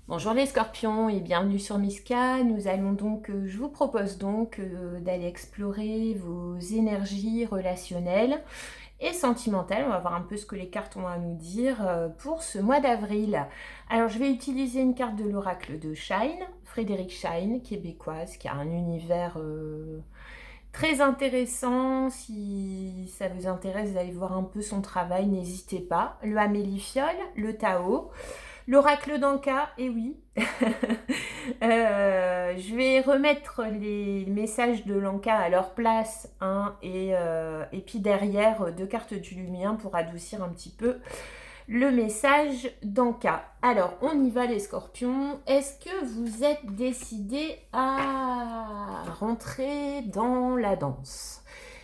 Bonjour les scorpions et bienvenue sur Miska. Nous allons donc, je vous propose donc d'aller explorer vos énergies relationnelles et sentimentales. On va voir un peu ce que les cartes ont à nous dire pour ce mois d'avril. Alors je vais utiliser une carte de l'oracle de Shine, Frédéric Shine, québécoise, qui a un univers très intéressant. Si ça vous intéresse d'aller voir un peu son travail, n'hésitez pas. Le Amélifiole, le Tao. L'oracle d'Anka, et oui. Je vais remettre les messages de l'Anka à leur place, hein, et puis derrière deux cartes du Lumien pour adoucir un petit peu le message d'Anka. Alors, on y va les scorpions. Est-ce que vous êtes décidés à rentrer dans la danse ?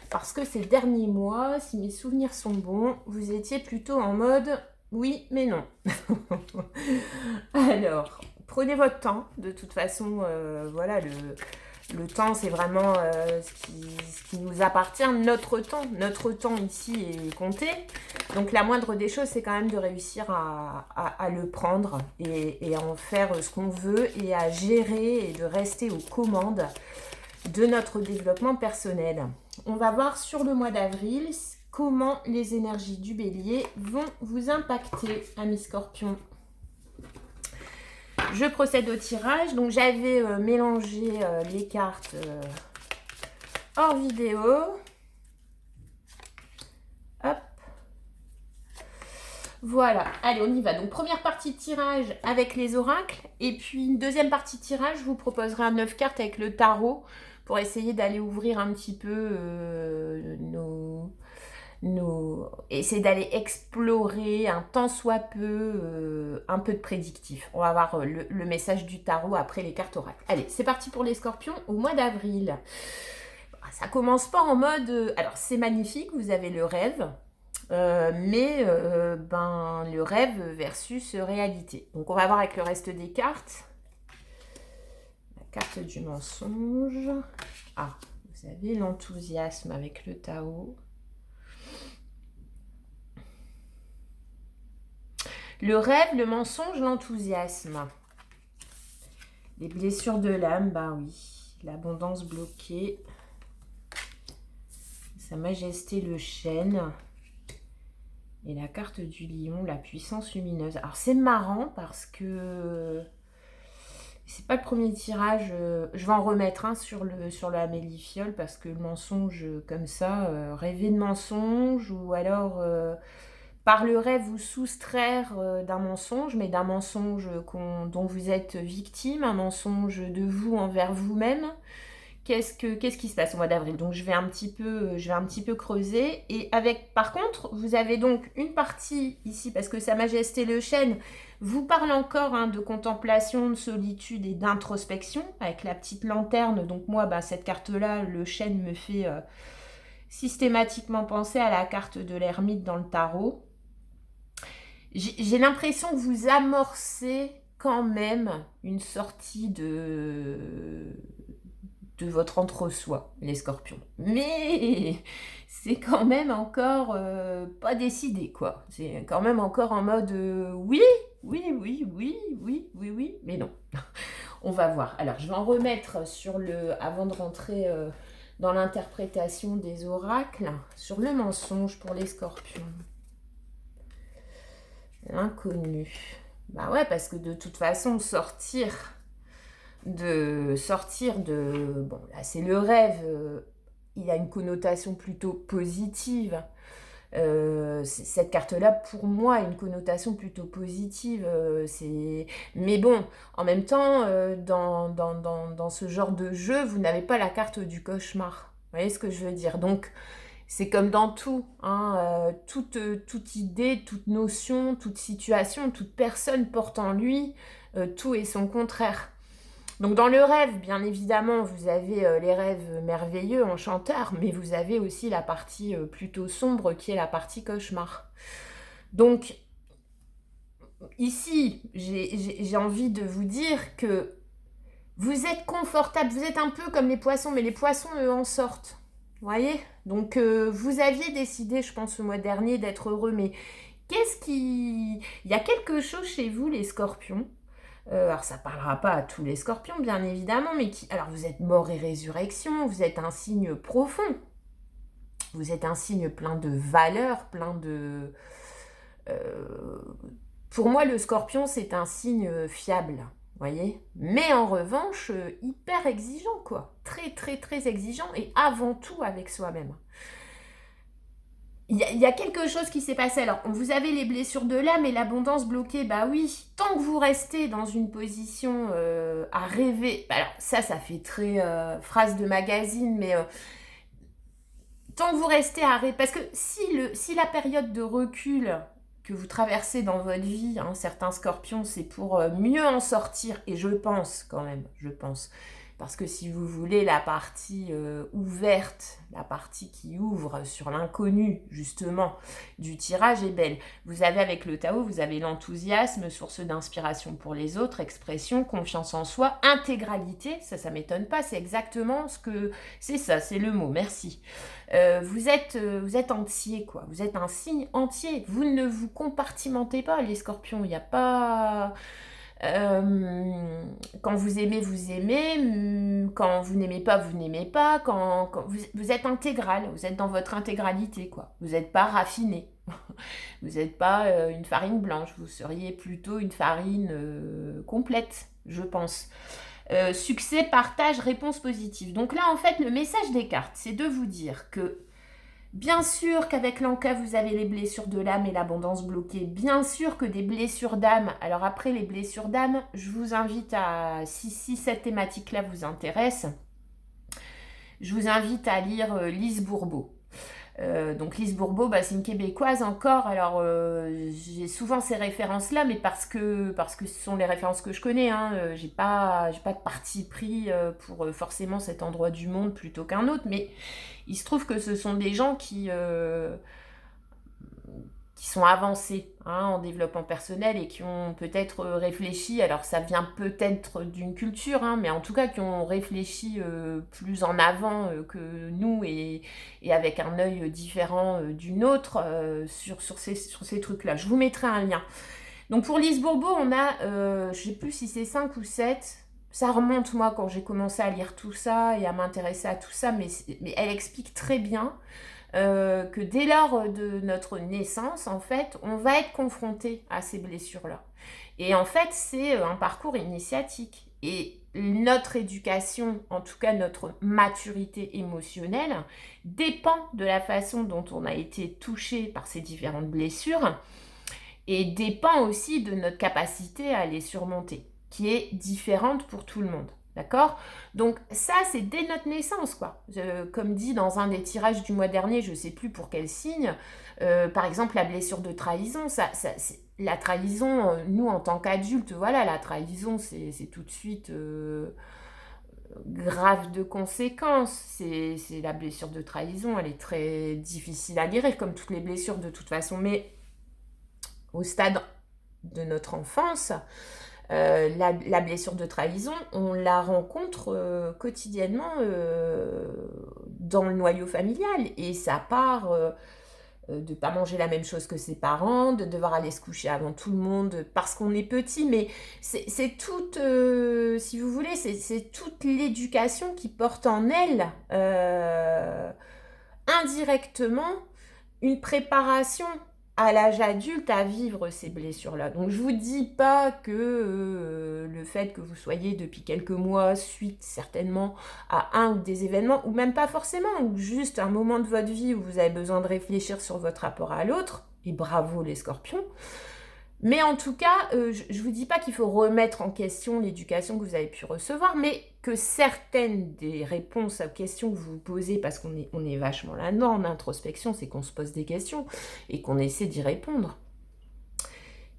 Parce que ces derniers mois, si mes souvenirs sont bons, vous étiez plutôt en mode oui, mais non. Alors, prenez votre temps. De toute façon, voilà, le temps, c'est vraiment ce qui nous appartient. Notre temps ici est compté. Donc, la moindre des choses, c'est quand même de réussir à le prendre et à en faire ce qu'on veut et à gérer et de rester aux commandes de notre développement personnel. On va voir sur le mois d'avril comment les énergies du bélier vont vous impacter, amis scorpions. Je procède au tirage. Donc j'avais mélangé les cartes hors vidéo. Hop. Voilà. Allez, on y va. Donc première partie de tirage avec les oracles. Et puis une deuxième partie de tirage, je vous proposerai un 9 cartes avec le tarot pour essayer d'aller ouvrir un petit peu essayer d'aller explorer un tant soit peu un peu de prédictif. On va voir le message du tarot après les cartes oracles. Allez, c'est parti pour les scorpions au mois d'avril. Ça commence pas en mode... alors, c'est magnifique, vous avez le rêve, mais le rêve versus réalité. Donc, on va voir avec le reste des cartes. La carte du mensonge. Ah, vous avez l'enthousiasme avec le Tao. Le rêve, le mensonge, l'enthousiasme. Les blessures de l'âme, bah oui. L'abondance bloquée. Sa majesté, le chêne. Et la carte du lion, la puissance lumineuse. Alors c'est marrant parce que c'est pas le premier tirage. Je vais en remettre un sur le Amélifiole parce que le mensonge comme ça, rêver de mensonge ou alors... par le rêve vous soustraire d'un mensonge, mais d'un mensonge dont vous êtes victime, un mensonge de vous envers vous-même. Qu'est-ce qui se passe au mois d'avril? Donc je vais un petit peu creuser. Et avec, par contre, vous avez donc une partie ici, parce que Sa Majesté le Chêne vous parle encore de contemplation, de solitude et d'introspection, avec la petite lanterne. Donc moi, cette carte-là, le chêne me fait systématiquement penser à la carte de l'ermite dans le tarot. J'ai l'impression que vous amorcez quand même une sortie de votre entre-soi, les scorpions. Mais c'est quand même encore pas décidé, quoi. C'est quand même encore en mode oui, oui, oui, oui, oui, oui, oui, mais non. On va voir. Alors, je vais en remettre avant de rentrer dans l'interprétation des oracles, sur le mensonge pour les scorpions. L'inconnu. Bah ouais, parce que de toute façon, sortir de... Bon, là, c'est le rêve. Il a une connotation plutôt positive. Cette carte-là, pour moi, a une connotation plutôt positive. Mais bon, en même temps, dans ce genre de jeu, vous n'avez pas la carte du cauchemar. Vous voyez ce que je veux dire? Donc, c'est comme dans tout, toute idée, toute notion, toute situation, toute personne porte en lui tout et son contraire. Donc dans le rêve, bien évidemment, vous avez les rêves merveilleux, enchanteurs, mais vous avez aussi la partie plutôt sombre qui est la partie cauchemar. Donc ici, j'ai envie de vous dire que vous êtes confortable, vous êtes un peu comme les poissons, mais les poissons, eux, en sortent. Vous voyez? Donc, vous aviez décidé, je pense, le mois dernier, d'être heureux, mais il y a quelque chose chez vous, les scorpions, Alors ça parlera pas à tous les scorpions, bien évidemment, mais qui... Alors vous êtes mort et résurrection, vous êtes un signe profond. Vous êtes un signe plein de valeurs, plein de... Pour moi, le scorpion, c'est un signe fiable, voyez. Mais en revanche, hyper exigeant, quoi. Très, très, très exigeant, et avant tout avec soi-même. Il y a quelque chose qui s'est passé. Alors, vous avez les blessures de l'âme et l'abondance bloquée. Bah oui, tant que vous restez dans une position à rêver... Alors, ça fait très phrase de magazine, mais... tant que vous restez à rêver... Parce que si la période de recul que vous traversez dans votre vie, hein, certains scorpions, c'est pour mieux en sortir, et je pense quand même, parce que si vous voulez la partie ouverte, la partie qui ouvre sur l'inconnu, justement, du tirage est belle. Vous avez avec le Tao, vous avez l'enthousiasme, source d'inspiration pour les autres, expression, confiance en soi, intégralité, ça m'étonne pas, c'est exactement ce que... C'est ça, c'est le mot, merci. Vous êtes entier, quoi. Vous êtes un signe entier. Vous ne vous compartimentez pas, les scorpions. Il n'y a pas... quand vous aimez, vous aimez. Quand vous n'aimez pas, vous n'aimez pas. Quand vous êtes intégral. Vous êtes dans votre intégralité, quoi. Vous n'êtes pas raffiné. Vous n'êtes pas une farine blanche. Vous seriez plutôt une farine complète, je pense. Succès, partage, réponse positive. Donc là, en fait, le message des cartes, c'est de vous dire que, bien sûr qu'avec l'Anka, vous avez les blessures de l'âme et l'abondance bloquée. Bien sûr que des blessures d'âme. Alors après, les blessures d'âme, je vous invite à, si cette thématique-là vous intéresse, je vous invite à lire Lise Bourbeau. Donc Lise Bourbeau, c'est une Québécoise encore. Alors j'ai souvent ces références-là, mais parce que ce sont les références que je connais. Hein. J'ai pas de parti pris pour forcément cet endroit du monde plutôt qu'un autre. Mais il se trouve que ce sont des gens qui sont avancés en développement personnel et qui ont peut-être réfléchi, alors ça vient peut-être d'une culture, mais en tout cas qui ont réfléchi plus en avant que nous et avec un œil différent du nôtre sur ces trucs-là. Je vous mettrai un lien. Donc pour Lise Bourbeau, on a, je ne sais plus si c'est 5 ou 7, ça remonte moi quand j'ai commencé à lire tout ça et à m'intéresser à tout ça, mais elle explique très bien que dès lors de notre naissance, en fait, on va être confronté à ces blessures-là. Et en fait, c'est un parcours initiatique. Et notre éducation, en tout cas notre maturité émotionnelle, dépend de la façon dont on a été touché par ces différentes blessures et dépend aussi de notre capacité à les surmonter, qui est différente pour tout le monde. D'accord? Donc ça, c'est dès notre naissance, quoi. Comme dit dans un des tirages du mois dernier, je ne sais plus pour quel signe, par exemple, la blessure de trahison, la trahison, nous, en tant qu'adultes, voilà, la trahison, c'est tout de suite grave de conséquences. C'est la blessure de trahison, elle est très difficile à guérir, comme toutes les blessures de toute façon, mais au stade de notre enfance, la blessure de trahison, on la rencontre quotidiennement dans le noyau familial. Et ça part de ne pas manger la même chose que ses parents, de devoir aller se coucher avant tout le monde parce qu'on est petit. Mais c'est toute, si vous voulez, c'est toute l'éducation qui porte en elle indirectement une préparation à l'âge adulte à vivre ces blessures-là. Donc je vous dis pas que le fait que vous soyez depuis quelques mois suite certainement à un ou des événements, ou même pas forcément, ou juste un moment de votre vie où vous avez besoin de réfléchir sur votre rapport à l'autre, et bravo les scorpions. Mais en tout cas, je vous dis pas qu'il faut remettre en question l'éducation que vous avez pu recevoir, mais que certaines des réponses aux questions que vous vous posez, parce qu'on est vachement là-dedans en introspection, c'est qu'on se pose des questions et qu'on essaie d'y répondre,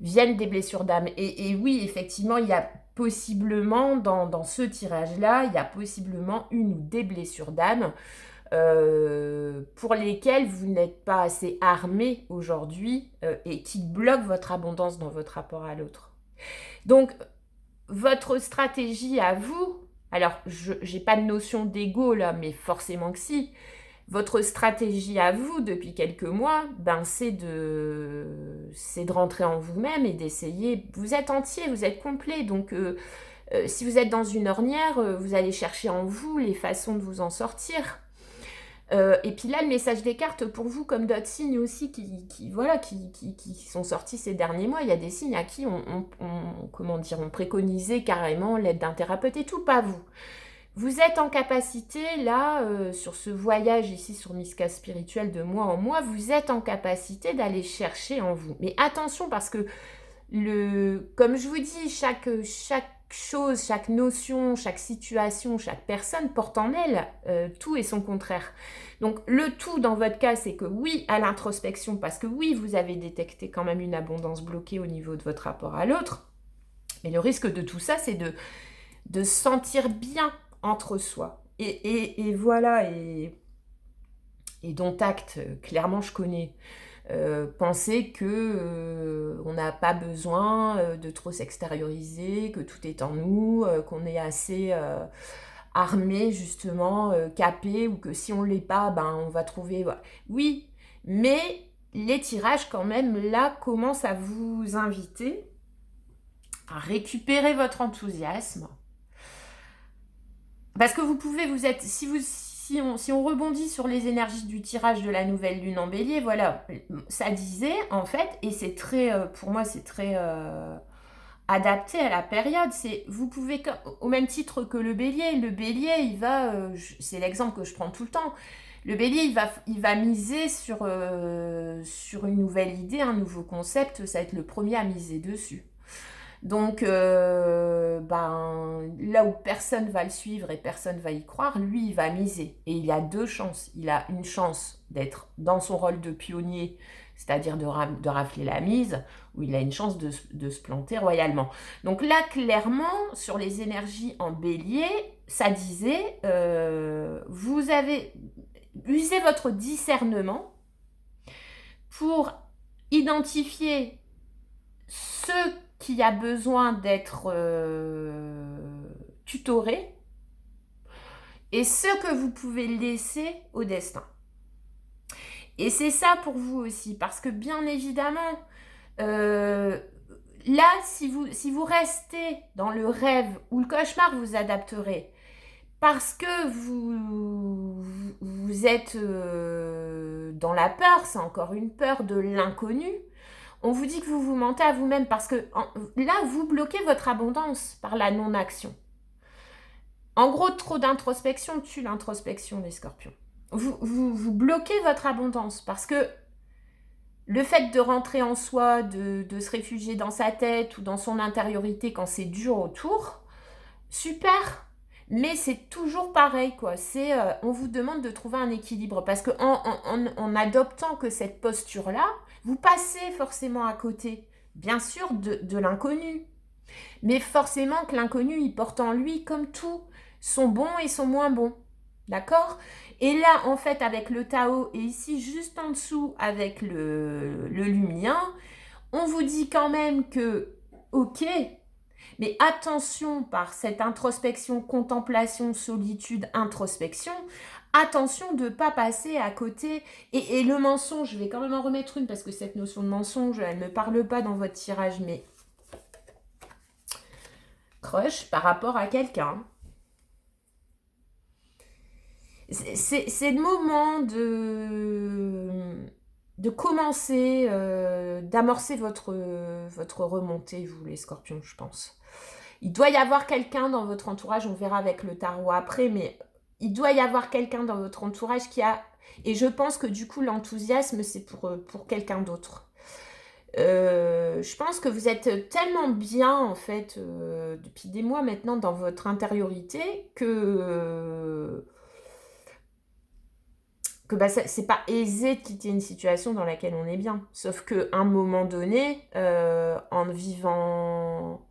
viennent des blessures d'âme. Et oui, effectivement, il y a possiblement, dans ce tirage-là, il y a possiblement une ou des blessures d'âme pour lesquels vous n'êtes pas assez armé aujourd'hui et qui bloquent votre abondance dans votre rapport à l'autre. Donc, votre stratégie à vous, alors je n'ai pas de notion d'ego là, mais forcément que si, Votre stratégie à vous, depuis quelques mois, ben, c'est de rentrer en vous-même et d'essayer... Vous êtes entier, vous êtes complet, donc si vous êtes dans une ornière, vous allez chercher en vous les façons de vous en sortir. Et puis là, le message des cartes pour vous, comme d'autres signes aussi voilà, qui sont sortis ces derniers mois, il y a des signes à qui comment dire, on préconisait carrément l'aide d'un thérapeute et tout, pas vous. Vous êtes en capacité, là, sur ce voyage ici sur Miska Spirituel de mois en mois, vous êtes en capacité d'aller chercher en vous. Mais attention, parce que, comme je vous dis, chaque chose, chaque notion, chaque situation, chaque personne porte en elle tout et son contraire. Donc, le tout dans votre cas, c'est que oui, à l'introspection, parce que oui, vous avez détecté quand même une abondance bloquée au niveau de votre rapport à l'autre. Mais le risque de tout ça, c'est de se sentir bien entre soi. Et voilà, et dont acte, clairement je connais. Penser que on n'a pas besoin de trop s'extérioriser, que tout est en nous, qu'on est assez armé justement, capé, ou que si on ne l'est pas, ben on va trouver... Voilà. Oui, mais les tirages quand même là commencent à vous inviter à récupérer votre enthousiasme. Parce que vous pouvez, vous êtes, si on rebondit sur les énergies du tirage de la nouvelle lune en bélier, voilà, ça disait en fait, et c'est très, pour moi c'est très adapté à la période, c'est, vous pouvez, au même titre que le bélier, il va, c'est l'exemple que je prends tout le temps, le bélier il va miser sur une nouvelle idée, un nouveau concept, ça va être le premier à miser dessus. Donc, là où personne va le suivre et personne va y croire, lui, il va miser. Et il a deux chances. Il a une chance d'être dans son rôle de pionnier, c'est-à-dire de rafler la mise, ou il a une chance de se planter royalement. Donc là, clairement, sur les énergies en bélier, ça disait, vous avez usé votre discernement pour identifier ce qui a besoin d'être tutoré et ce que vous pouvez laisser au destin. Et c'est ça pour vous aussi, parce que bien évidemment, là, si vous restez dans le rêve ou le cauchemar, vous adapterez. Parce que vous êtes dans la peur, c'est encore une peur de l'inconnu. On vous dit que vous vous mentez à vous-même parce que là, vous bloquez votre abondance par la non-action. En gros, trop d'introspection tue l'introspection, les scorpions. Vous bloquez votre abondance parce que le fait de rentrer en soi, de se réfugier dans sa tête ou dans son intériorité quand c'est dur autour, super. Mais c'est toujours pareil, quoi. On vous demande de trouver un équilibre parce que en adoptant que cette posture-là, vous passez forcément à côté, bien sûr, de l'inconnu. Mais forcément que l'inconnu, il porte en lui, comme tout, son bon et son moins bon. D'accord? Et là, en fait, avec le Tao, et ici, juste en dessous, avec le lumien, on vous dit quand même que, ok, mais attention, par cette introspection, contemplation, solitude, introspection, attention de ne pas passer à côté. Et le mensonge, je vais quand même en remettre une, parce que cette notion de mensonge, elle ne parle pas dans votre tirage, mais crush par rapport à quelqu'un. C'est le moment de commencer, d'amorcer votre remontée, vous les scorpions, je pense. Il doit y avoir quelqu'un dans votre entourage, on verra avec le tarot après, mais il doit y avoir quelqu'un dans votre entourage qui a... Et je pense que du coup, l'enthousiasme, c'est pour quelqu'un d'autre. Je pense que vous êtes tellement bien, en fait, depuis des mois maintenant, dans votre intériorité, que c'est pas aisé de quitter une situation dans laquelle on est bien. Sauf qu'à un moment donné, en vivant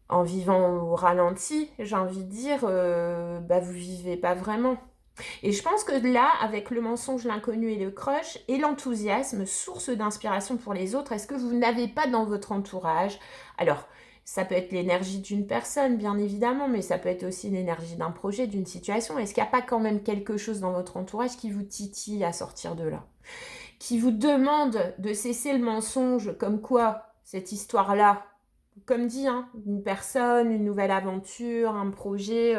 au ralenti, j'ai envie de dire, vous vivez pas vraiment. Et je pense que là, avec le mensonge, l'inconnu et le crush, et l'enthousiasme, source d'inspiration pour les autres, est-ce que vous n'avez pas dans votre entourage... Alors, Ça peut être l'énergie d'une personne, bien évidemment, mais ça peut être aussi l'énergie d'un projet, d'une situation. Est-ce qu'il n'y a pas quand même quelque chose dans votre entourage qui vous titille à sortir de là? Qui vous demande de cesser le mensonge, comme quoi cette histoire-là, comme dit, hein, une personne, une nouvelle aventure, un projet,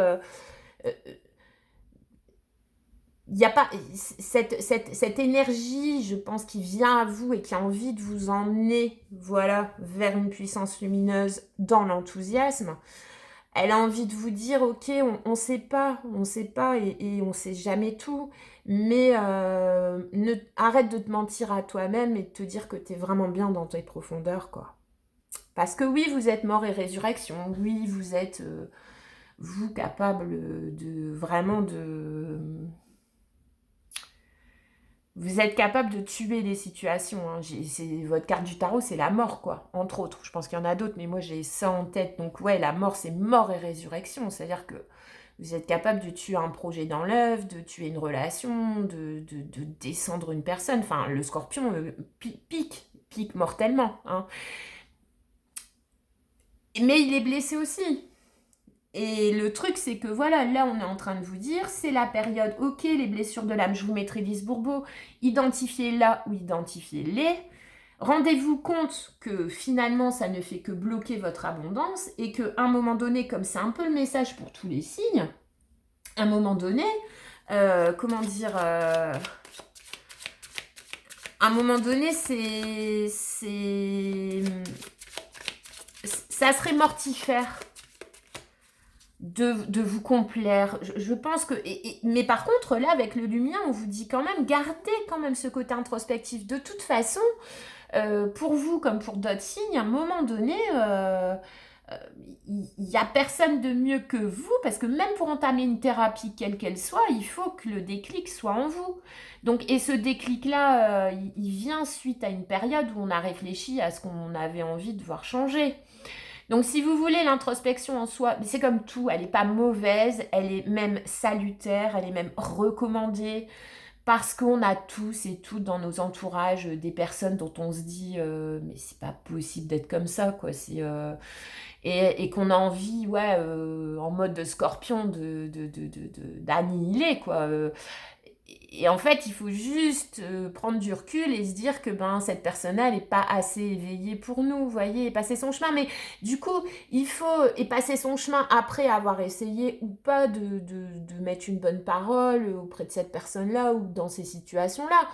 il n'y a pas cette énergie, je pense, qui vient à vous et qui a envie de vous emmener, voilà, vers une puissance lumineuse dans l'enthousiasme. Elle a envie de vous dire, ok, on sait pas et on sait jamais tout, mais arrête de te mentir à toi-même et de te dire que tu es vraiment bien dans tes profondeurs, quoi. Parce que oui, vous êtes mort et résurrection, oui, vous êtes, vous, capable de vraiment de... Vous êtes capable de tuer les situations. Hein. Votre carte du tarot, c'est la mort, quoi. Entre autres. Je pense qu'il y en a d'autres, mais moi, j'ai ça en tête. Donc, ouais, la mort, c'est mort et résurrection. C'est-à-dire que vous êtes capable de tuer un projet dans l'œuf, de tuer une relation, de descendre une personne. Enfin, le scorpion pique mortellement. Hein. Mais il est blessé aussi. Et le truc, c'est que voilà, là, on est en train de vous dire, c'est la période, ok, les blessures de l'âme, je vous mettrai Lise Bourbeau, identifiez-la ou identifiez-les. Rendez-vous compte que finalement, ça ne fait que bloquer votre abondance et qu'à un moment donné, comme c'est un peu le message pour tous les signes, à un moment donné, comment dire, à un moment donné, ça serait mortifère de vous complaire. Je pense que... mais par contre, là, avec le lumière, on vous dit quand même, gardez quand même ce côté introspectif. De toute façon, pour vous comme pour d'autres signes, à un moment donné, il n'y a personne de mieux que vous, parce que même pour entamer une thérapie, quelle qu'elle soit, il faut que le déclic soit en vous. Donc, et ce déclic-là, il vient suite à une période où on a réfléchi à ce qu'on avait envie de voir changer. Donc, si vous voulez, l'introspection en soi, c'est comme tout, elle n'est pas mauvaise, elle est même salutaire, elle est même recommandée, parce qu'on a tous et toutes dans nos entourages des personnes dont on se dit mais c'est pas possible d'être comme ça, quoi. Et qu'on a envie, ouais, en mode de scorpion, d'annihiler, quoi. Et en fait, il faut juste prendre du recul et se dire que cette personne-là n'est pas assez éveillée pour nous, vous voyez, et passer son chemin. Mais du coup, il faut passer son chemin après avoir essayé ou pas de mettre une bonne parole auprès de cette personne-là ou dans ces situations-là.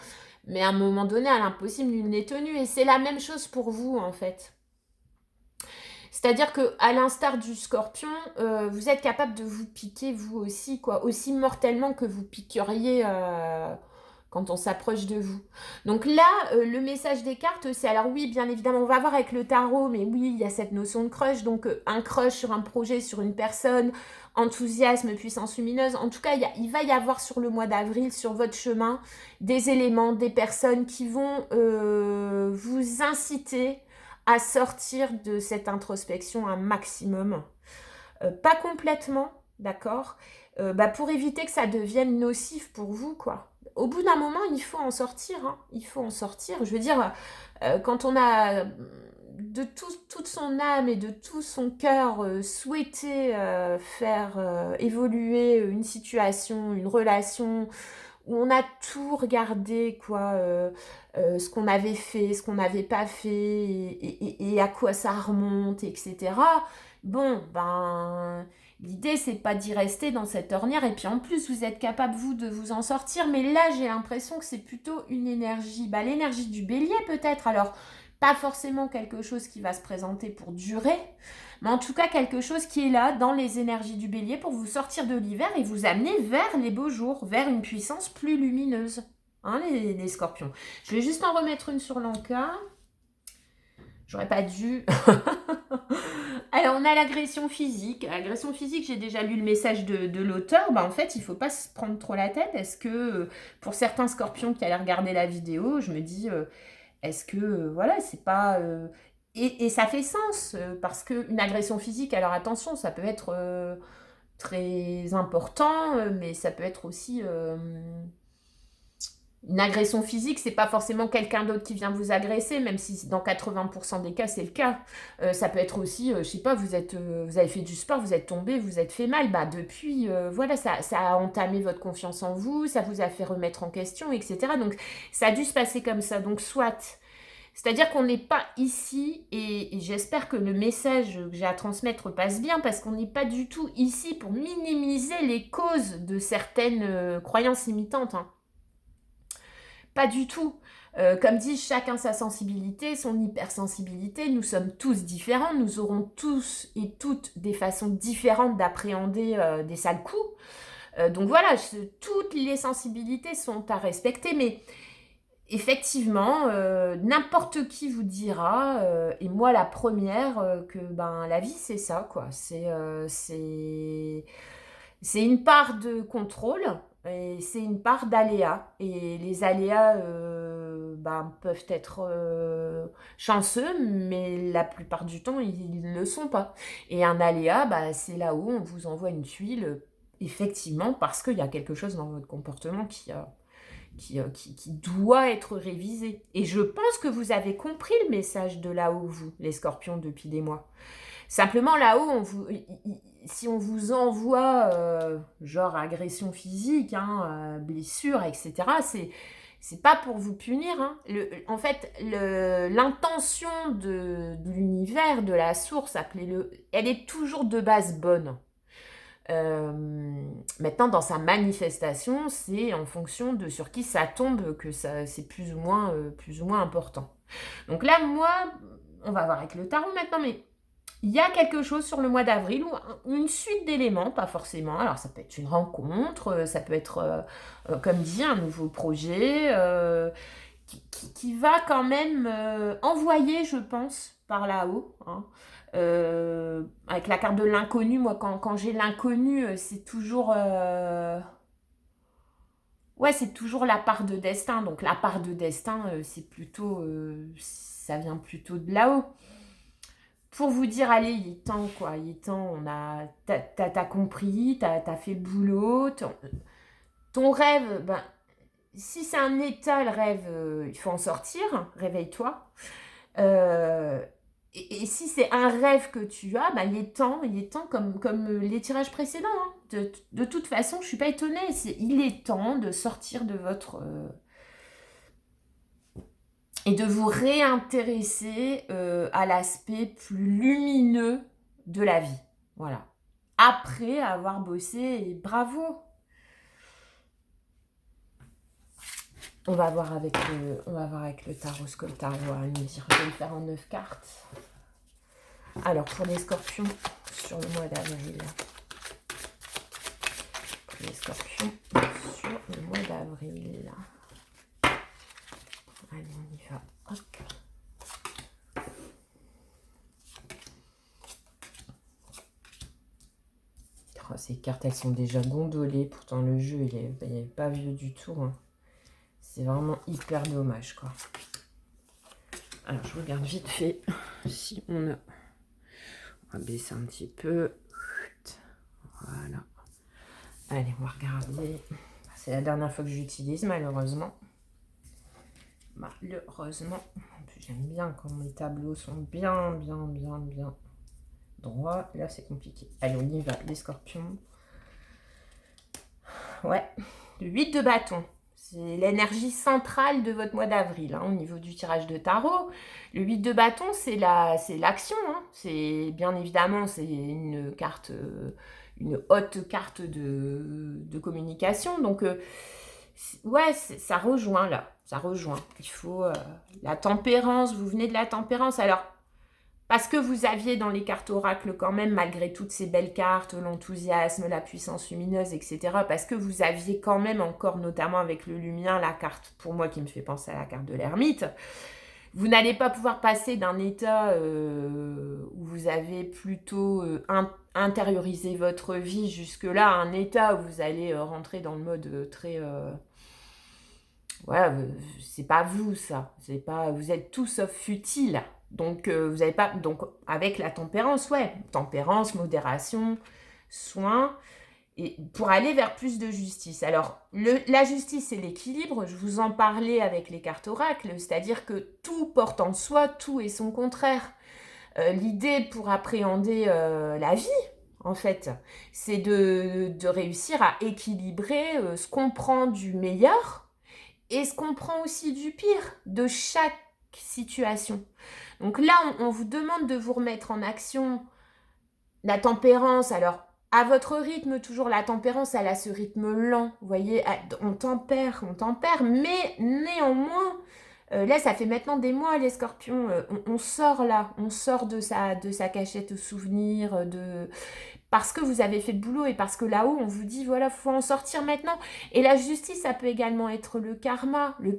Mais à un moment donné, à l'impossible, nul n'est tenu. Et c'est la même chose pour vous, en fait. C'est-à-dire que, à l'instar du scorpion, vous êtes capable de vous piquer vous aussi, quoi, aussi mortellement que vous piqueriez quand on s'approche de vous. Donc là, le message des cartes, c'est alors oui, bien évidemment, on va voir avec le tarot, mais oui, il y a cette notion de crush, donc un crush sur un projet, sur une personne, enthousiasme, puissance lumineuse. En tout cas, il va y avoir sur le mois d'avril, sur votre chemin, des éléments, des personnes qui vont vous inciter à sortir de cette introspection un maximum. Pas complètement, d'accord, pour éviter que ça devienne nocif pour vous, quoi. Au bout d'un moment, il faut en sortir, hein. Il faut en sortir. Je veux dire, quand on a de toute son âme et de tout son cœur souhaité faire évoluer une situation, une relation, où on a tout regardé, quoi, ce qu'on avait fait, ce qu'on n'avait pas fait, et à quoi ça remonte, etc. Bon, l'idée, c'est pas d'y rester dans cette ornière, et puis en plus, vous êtes capable, vous, de vous en sortir, mais là, j'ai l'impression que c'est plutôt une énergie, l'énergie du bélier, peut-être, alors, pas forcément quelque chose qui va se présenter pour durer, mais en tout cas, quelque chose qui est là, dans les énergies du bélier, pour vous sortir de l'hiver et vous amener vers les beaux jours, vers une puissance plus lumineuse. Hein, les scorpions. Je vais juste en remettre une sur l'encas. J'aurais pas dû. Alors, on a l'agression physique. L'agression physique, j'ai déjà lu le message de l'auteur. En fait, il faut pas se prendre trop la tête. Est-ce que, pour certains scorpions qui allaient regarder la vidéo, je me dis, est-ce que, voilà, c'est pas... Et ça fait sens, parce qu'une agression physique, alors attention, ça peut être très important, mais ça peut être aussi Une agression physique, c'est pas forcément quelqu'un d'autre qui vient vous agresser, même si dans 80% des cas, c'est le cas. Ça peut être aussi, je sais pas, vous avez fait du sport, vous êtes tombé, vous êtes fait mal. Bah depuis, voilà, ça a entamé votre confiance en vous, ça vous a fait remettre en question, etc. Donc ça a dû se passer comme ça. Donc soit. C'est-à-dire qu'on n'est pas ici, et j'espère que le message que j'ai à transmettre passe bien, parce qu'on n'est pas du tout ici pour minimiser les causes de certaines croyances limitantes, hein. Pas du tout. Comme dit, chacun sa sensibilité, son hypersensibilité. Nous sommes tous différents. Nous aurons tous et toutes des façons différentes d'appréhender des sales coups. Donc voilà, toutes les sensibilités sont à respecter. Mais effectivement, n'importe qui vous dira, et moi la première, que ben, la vie c'est ça, quoi. C'est une part de contrôle et c'est une part d'aléa. Et les aléas ben, peuvent être chanceux, mais la plupart du temps, ils ne le sont pas. Et un aléa, bah, c'est là où on vous envoie une tuile, effectivement, parce qu'il y a quelque chose dans votre comportement qui doit être révisé. Et je pense que vous avez compris le message de là-haut, vous, les scorpions, depuis des mois. Simplement, là-haut, si on vous envoie, genre agression physique, hein, blessure, etc., c'est pas pour vous punir. Hein. En fait, l'intention de l'univers, de la source, appelez-le, elle est toujours de base bonne. Maintenant, dans sa manifestation, c'est en fonction de sur qui ça tombe que c'est plus ou moins important. Donc là, moi, on va voir avec le tarot maintenant, mais il y a quelque chose sur le mois d'avril, ou une suite d'éléments, pas forcément. Alors, ça peut être une rencontre, ça peut être, comme dit, un nouveau projet qui va quand même envoyer, je pense, par là-haut. Hein. Avec la carte de l'inconnu, moi, quand j'ai l'inconnu, c'est toujours... Ouais, c'est toujours la part de destin. Donc, la part de destin, c'est plutôt... ça vient plutôt de là-haut. Pour vous dire, allez, il est temps, quoi. Il est temps, t'as compris, t'as fait le boulot. Ton rêve, ben, si c'est un état, le rêve, il faut en sortir. Réveille-toi. Et si c'est un rêve que tu as, bah, il est temps comme les tirages précédents. Hein. De toute façon, je ne suis pas étonnée. Il est temps de sortir de votre... et de vous réintéresser à l'aspect plus lumineux de la vie. Voilà. Après avoir bossé, et bravo. On va voir avec le tarot ce que le tarot a à nous dire. Je vais le faire en 9 cartes. Alors, pour les scorpions, sur le mois d'avril. Pour les scorpions, sur le mois d'avril. Allez, on y va. Hop. Oh, ces cartes, elles sont déjà gondolées. Pourtant, le jeu, il n'est pas vieux du tout. Hein. C'est vraiment hyper dommage, quoi. Alors, je regarde vite fait si on a... On va baisser un petit peu. Voilà. Allez, on va regarder. C'est la dernière fois que j'utilise, malheureusement. Malheureusement. En plus, j'aime bien quand mes tableaux sont bien droits. Là, c'est compliqué. Allez, on y va, les scorpions. Ouais, le 8 de bâton. C'est l'énergie centrale de votre mois d'avril, hein, au niveau du tirage de tarot. Le 8 de bâton, c'est l'action. Hein. C'est bien évidemment, c'est une carte, une haute carte de communication. Donc, ouais, ça rejoint là. Ça rejoint. Il faut la tempérance. Vous venez de la tempérance. Alors, parce que vous aviez dans les cartes oracles quand même, malgré toutes ces belles cartes, l'enthousiasme, la puissance lumineuse, etc., parce que vous aviez quand même encore, notamment avec le lumien, la carte, pour moi, qui me fait penser à la carte de l'ermite, vous n'allez pas pouvoir passer d'un état où vous avez plutôt intériorisé votre vie jusque-là à un état où vous allez rentrer dans le mode très... voilà, c'est pas vous, ça. Vous êtes tout sauf futile. Donc, vous n'avez pas... Donc, avec la tempérance, ouais. Tempérance, modération, soin. et pour aller vers plus de justice. Alors, la justice, c'est l'équilibre. Je vous en parlais avec les cartes oracles, c'est-à-dire que tout porte en soi, tout est son contraire. L'idée pour appréhender la vie, en fait, c'est de réussir à équilibrer ce qu'on prend du meilleur et ce qu'on prend aussi du pire de chaque situation. Donc là, on vous demande de vous remettre en action. La tempérance, alors à votre rythme, toujours la tempérance, elle a ce rythme lent, vous voyez, on tempère, mais néanmoins, là, ça fait maintenant des mois, les scorpions, on sort là, on sort de sa cachette aux souvenirs, parce que vous avez fait le boulot et parce que là-haut, on vous dit, voilà, il faut en sortir maintenant. Et la justice, ça peut également être le karma, le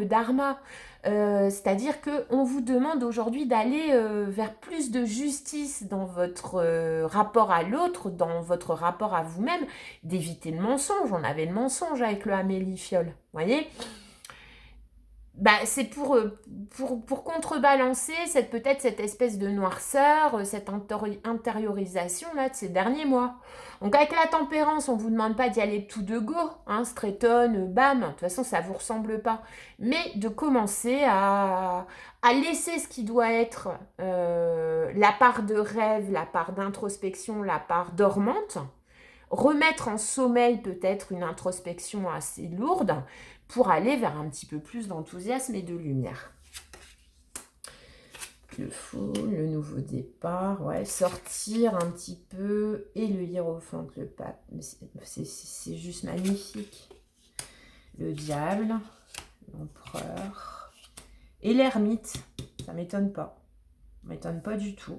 dharma. C'est-à-dire qu'on vous demande aujourd'hui d'aller vers plus de justice dans votre rapport à l'autre, dans votre rapport à vous-même, d'éviter le mensonge. On avait le mensonge avec le amélifiol, vous voyez. Bah, c'est pour contrebalancer peut-être cette espèce de noirceur, cette intériorisation là de ces derniers mois. Donc avec la tempérance, on ne vous demande pas d'y aller tout de go, hein, straight on, bam, de toute façon ça ne vous ressemble pas, mais de commencer à laisser ce qui doit être la part de rêve, la part d'introspection, la part dormante, remettre en sommeil peut-être une introspection assez lourde pour aller vers un petit peu plus d'enthousiasme et de lumière. Le fou, le nouveau départ, ouais, sortir un petit peu, et le hiérophante, le pape, c'est juste magnifique. Le diable, l'empereur, et l'ermite, ça m'étonne pas du tout.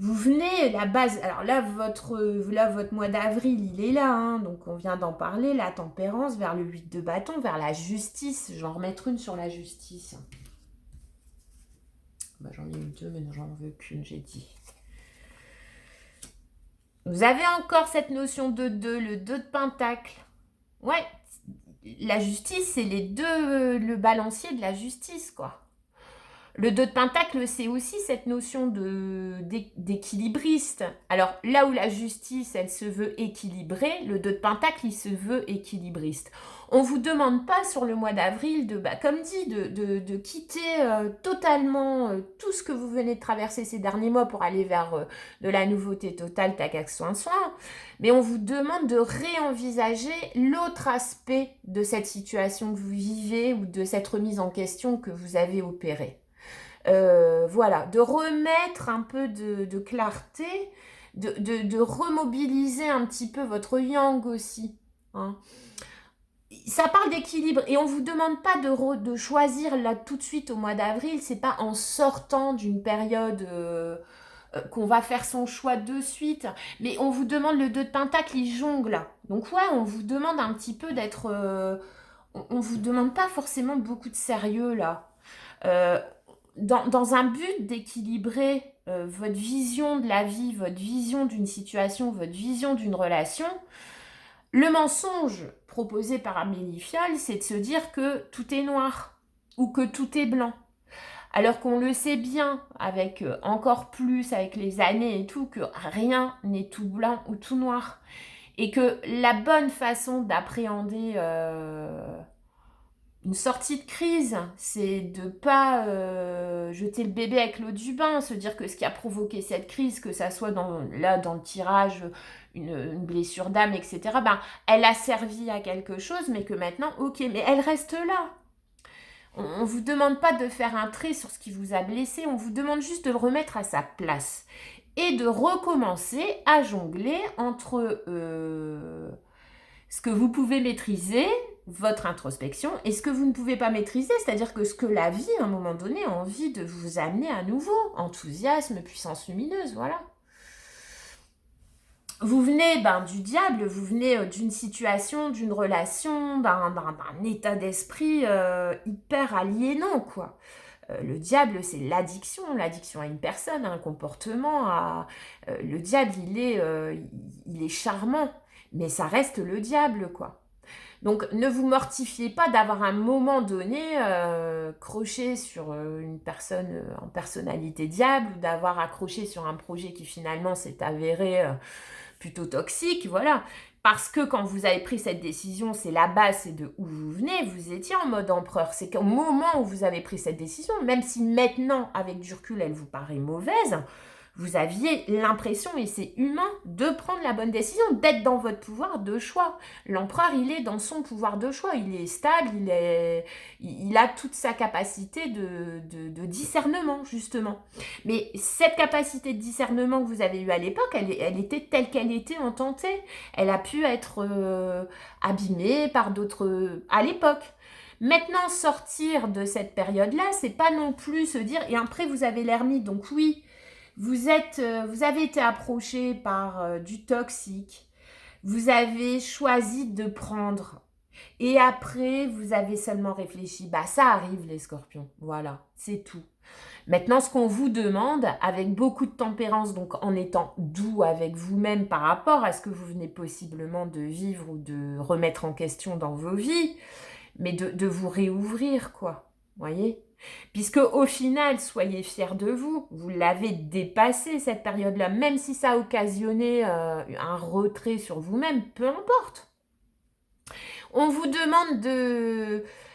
Vous venez, la base, alors là, votre mois d'avril, il est là, hein, donc on vient d'en parler, la tempérance, vers le 8 de bâton, vers la justice. Je vais en remettre une sur la justice. Bah, j'en ai eu deux, mais j'en veux qu'une, j'ai dit. Vous avez encore cette notion de 2, le 2 de pentacle. Ouais, la justice, c'est les deux, le balancier de la justice, quoi. Le 2 de pentacle, c'est aussi cette notion d'équilibriste. Alors, là où la justice, elle se veut équilibrée, le 2 de pentacle, il se veut équilibriste. On ne vous demande pas sur le mois d'avril, comme dit, de quitter totalement tout ce que vous venez de traverser ces derniers mois pour aller vers de la nouveauté totale, tacac, soin. Mais on vous demande de réenvisager l'autre aspect de cette situation que vous vivez ou de cette remise en question que vous avez opérée. Voilà, de remettre un peu de clarté, de remobiliser un petit peu votre yang aussi. Hein. Ça parle d'équilibre et on ne vous demande pas de choisir là tout de suite au mois d'avril, c'est pas en sortant d'une période qu'on va faire son choix de suite, mais on vous demande le 2 de pentacle, il jongle. Donc ouais, on vous demande un petit peu d'être... on vous demande pas forcément beaucoup de sérieux là. Dans un but d'équilibrer votre vision de la vie, votre vision d'une situation, votre vision d'une relation, le mensonge proposé par Amélie Fial, c'est de se dire que tout est noir ou que tout est blanc. Alors qu'on le sait bien, avec encore plus, avec les années et tout, que rien n'est tout blanc ou tout noir. Et que la bonne façon d'appréhender une sortie de crise, c'est de ne pas jeter le bébé avec l'eau du bain, se dire que ce qui a provoqué cette crise, que ça soit dans le tirage, une blessure d'âme, etc., elle a servi à quelque chose, mais que maintenant, ok, mais elle reste là. On ne vous demande pas de faire un trait sur ce qui vous a blessé, on vous demande juste de le remettre à sa place et de recommencer à jongler entre ce que vous pouvez maîtriser, votre introspection, et ce que vous ne pouvez pas maîtriser, c'est-à-dire que ce que la vie, à un moment donné, a envie de vous amener à nouveau, enthousiasme, puissance lumineuse, voilà. Vous venez du diable, vous venez d'une situation, d'une relation, d'un état d'esprit hyper aliénant, quoi. Le diable, c'est l'addiction à une personne, à un comportement. Le diable, il est charmant, mais ça reste le diable, quoi. Donc, ne vous mortifiez pas d'avoir un moment donné croché sur une personne en personnalité diable ou d'avoir accroché sur un projet qui finalement s'est avéré plutôt toxique, voilà. Parce que quand vous avez pris cette décision, c'est la base, c'est de où vous venez, vous étiez en mode empereur. C'est qu'au moment où vous avez pris cette décision, même si maintenant, avec du recul, elle vous paraît mauvaise, vous aviez l'impression, et c'est humain, de prendre la bonne décision, d'être dans votre pouvoir de choix. L'empereur, il est dans son pouvoir de choix, il est stable, il a toute sa capacité de discernement, justement. Mais cette capacité de discernement que vous avez eue à l'époque, elle était telle qu'elle était en temps T. Elle a pu être abîmée par d'autres à l'époque. Maintenant, sortir de cette période-là, c'est pas non plus se dire, et après vous avez l'ermite, donc oui, vous avez été approché par du toxique. Vous avez choisi de prendre. Et après, vous avez seulement réfléchi. Bah, ça arrive, les scorpions. Voilà, c'est tout. Maintenant, ce qu'on vous demande, avec beaucoup de tempérance, donc en étant doux avec vous-même par rapport à ce que vous venez possiblement de vivre ou de remettre en question dans vos vies, mais de vous réouvrir, quoi. Voyez ? Puisque au final, soyez fiers de vous. Vous l'avez dépassé cette période-là, même si ça a occasionné un retrait sur vous-même, peu importe. On vous demande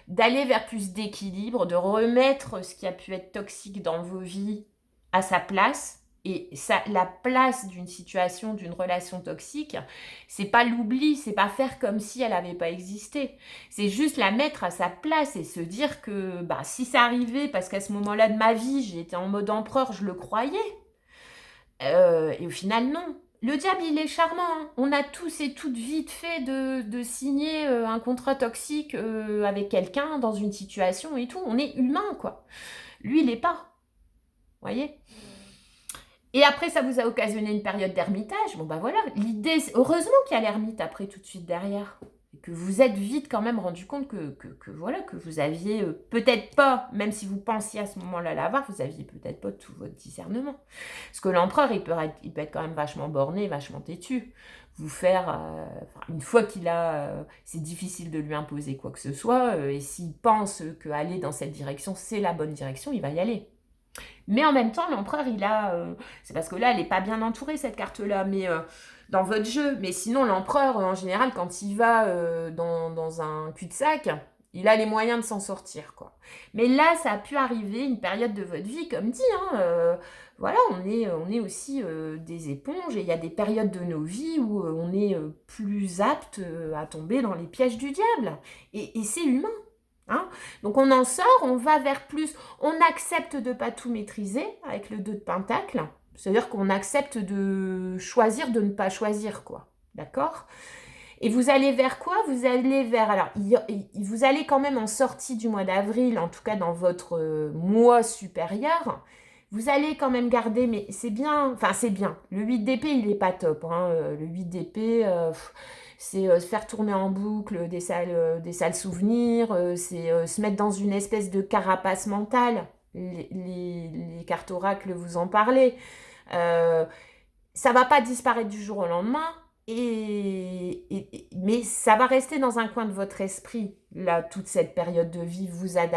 d'aller vers plus d'équilibre, de remettre ce qui a pu être toxique dans vos vies à sa place. Et ça, la place d'une situation, d'une relation toxique, c'est pas l'oubli, c'est pas faire comme si elle n'avait pas existé. C'est juste la mettre à sa place et se dire que bah, si ça arrivait, parce qu'à ce moment-là de ma vie, j'étais en mode empereur, je le croyais. Et au final, non. Le diable, il est charmant. Hein. On a tous et toutes vite fait de signer un contrat toxique avec quelqu'un dans une situation et tout. On est humain, quoi. Lui, il n'est pas. Voyez ? Et après, ça vous a occasionné une période d'ermitage. Bon, bah voilà. L'idée, heureusement qu'il y a l'ermite après, tout de suite derrière. Et que vous êtes vite quand même rendu compte que voilà, que vous aviez peut-être pas, même si vous pensiez à ce moment-là l'avoir, vous aviez peut-être pas tout votre discernement. Parce que l'empereur, il peut être quand même vachement borné, vachement têtu. Vous faire, une fois qu'il a, c'est difficile de lui imposer quoi que ce soit, et s'il pense qu'aller dans cette direction, c'est la bonne direction, il va y aller. Mais en même temps, l'empereur, il a, c'est parce que là, elle n'est pas bien entourée, cette carte-là, mais dans votre jeu. Mais sinon, l'empereur, en général, quand il va dans un cul-de-sac, il a les moyens de s'en sortir, quoi. Mais là, ça a pu arriver, une période de votre vie, comme dit, hein, voilà, on est aussi des éponges, et il y a des périodes de nos vies où on est plus apte à tomber dans les pièges du diable. Et c'est humain. Hein, donc on en sort, on va vers plus, on accepte de ne pas tout maîtriser avec le 2 de pentacle, c'est-à-dire qu'on accepte de choisir de ne pas choisir, quoi, d'accord? Et vous allez vers quoi? Vous allez vers, alors vous allez quand même en sortie du mois d'avril, en tout cas dans votre mois supérieur, vous allez quand même garder, mais c'est bien, enfin c'est bien, le 8 d'épée il n'est pas top, hein, le 8 d'épée... c'est se faire tourner en boucle des sales souvenirs, c'est se mettre dans une espèce de carapace mentale. Les cartes oracles vous en parlez. Ça va pas disparaître du jour au lendemain, mais ça va rester dans un coin de votre esprit, là, toute cette période de vie, vous adapter.